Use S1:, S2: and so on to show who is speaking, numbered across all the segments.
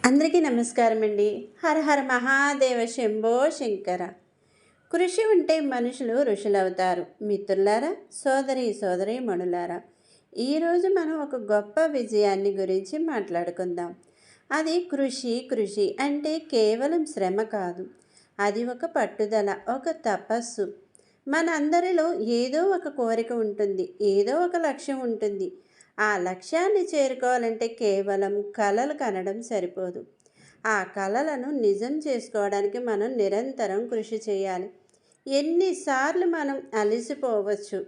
S1: అందరికీ నమస్కారం అండి. హర హర మహాదేవ శంభో శంకర. కృషి ఉంటే మనుషులు ఋషులవుతారు. మిత్రులారా, సోదరి మణులారా, ఈరోజు మనం ఒక గొప్ప విజయాన్ని గురించి మాట్లాడుకుందాం. అది కృషి అంటే కేవలం శ్రమ కాదు, అది ఒక పట్టుదల, ఒక తపస్సు. మనందరిలో ఏదో ఒక కోరిక ఉంటుంది, ఏదో ఒక లక్ష్యం ఉంటుంది. ఆ లక్ష్యాన్ని చేరుకోవాలంటే కేవలం కలలు కనడం సరిపోదు. ఆ కలలను నిజం చేసుకోవడానికి మనం నిరంతరం కృషి చేయాలి. ఎన్నిసార్లు మనం అలసిపోవచ్చు,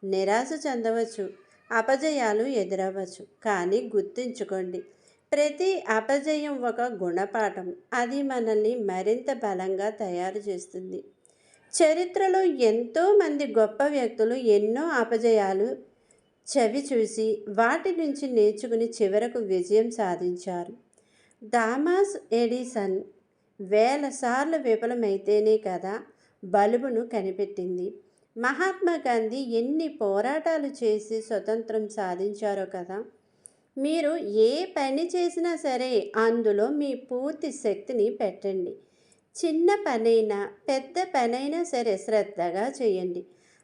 S1: నిరాశ చెందవచ్చు, అపజయాలు ఎదురవ్వచ్చు. కానీ గుర్తుంచుకోండి, ప్రతి అపజయం ఒక గుణపాఠం. అది మనల్ని మరింత బలంగా తయారు చేస్తుంది. చరిత్రలో ఎంతోమంది గొప్ప వ్యక్తులు ఎన్నో అపజయాలు చవి చూసి వాటి నుంచి నేర్చుకుని చివరకు విజయం సాధించారు. థామస్ ఎడిసన్ వేల సార్లు విఫలమైతేనే కదా బల్బును కనిపెట్టింది. మహాత్మా గాంధీ ఎన్ని పోరాటాలు చేసి స్వతంత్రం సాధించారో కదా. మీరు ఏ పని చేసినా సరే అందులో మీ పూర్తి శక్తిని పెట్టండి. చిన్న పనైనా పెద్ద పనైనా సరే శ్రద్ధగా చేయండి.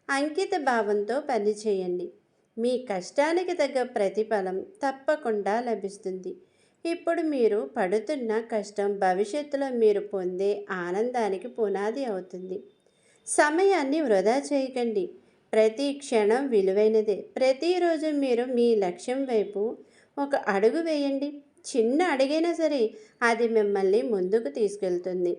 S1: అంకిత భావంతో పని చేయండి. మీ కష్టానికి తగ్గ ప్రతిఫలం తప్పకుండా లభిస్తుంది. ఇప్పుడు మీరు పడుతున్న కష్టం భవిష్యత్తులో మీరు పొందే ఆనందానికి పునాది అవుతుంది. సమయాన్ని వృధా చేయకండి. ప్రతి క్షణం విలువైనదే. ప్రతిరోజు మీరు మీ లక్ష్యం వైపు ఒక అడుగు వేయండి. చిన్న అడుగైనా సరే అది మిమ్మల్ని ముందుకు తీసుకెళ్తుంది.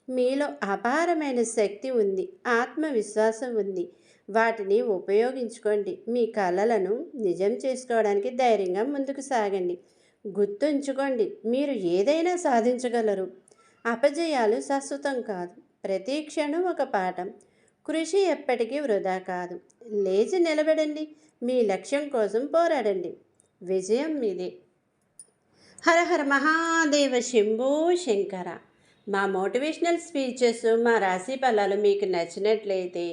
S1: మీలో అపారమైన శక్తి ఉంది, ఆత్మవిశ్వాసం ఉంది. వాటిని ఉపయోగించుకోండి. మీ కలలను నిజం చేసుకోవడానికి ధైర్యంగా ముందుకు సాగండి. గుర్తుంచుకోండి, మీరు ఏదైనా సాధించగలరు. అపజయాలు శాశ్వతం కాదు, ప్రతి క్షణం ఒక పాఠం. కృషి ఎప్పటికీ వృధా కాదు. లేచి నిలబడండి, మీ లక్ష్యం కోసం పోరాడండి. విజయం మీదే. హర హర మహాదేవ శంభో శంకర. మా మోటివేషనల్ స్పీచెస్, మా రాశి ఫలాలు మీకు నచ్చినట్లయితే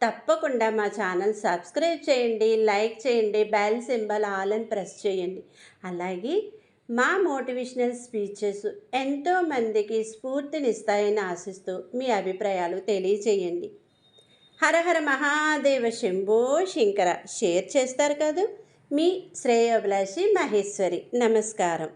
S1: తప్పకుండా మా ఛానల్ సబ్స్క్రైబ్ చేయండి, లైక్ చేయండి, బెల్ సింబల్ ఆల్ అని ప్రెస్ చేయండి. అలాగే మా మోటివేషనల్ స్పీచెస్ ఎంతోమందికి స్ఫూర్తినిస్తాయని ఆశిస్తూ మీ అభిప్రాయాలు తెలియచేయండి. హర హర మహాదేవ శంభో శంకర. షేర్ చేస్తారు కదా. మీ శ్రేయోభిలాషి మహేశ్వరి. నమస్కారం.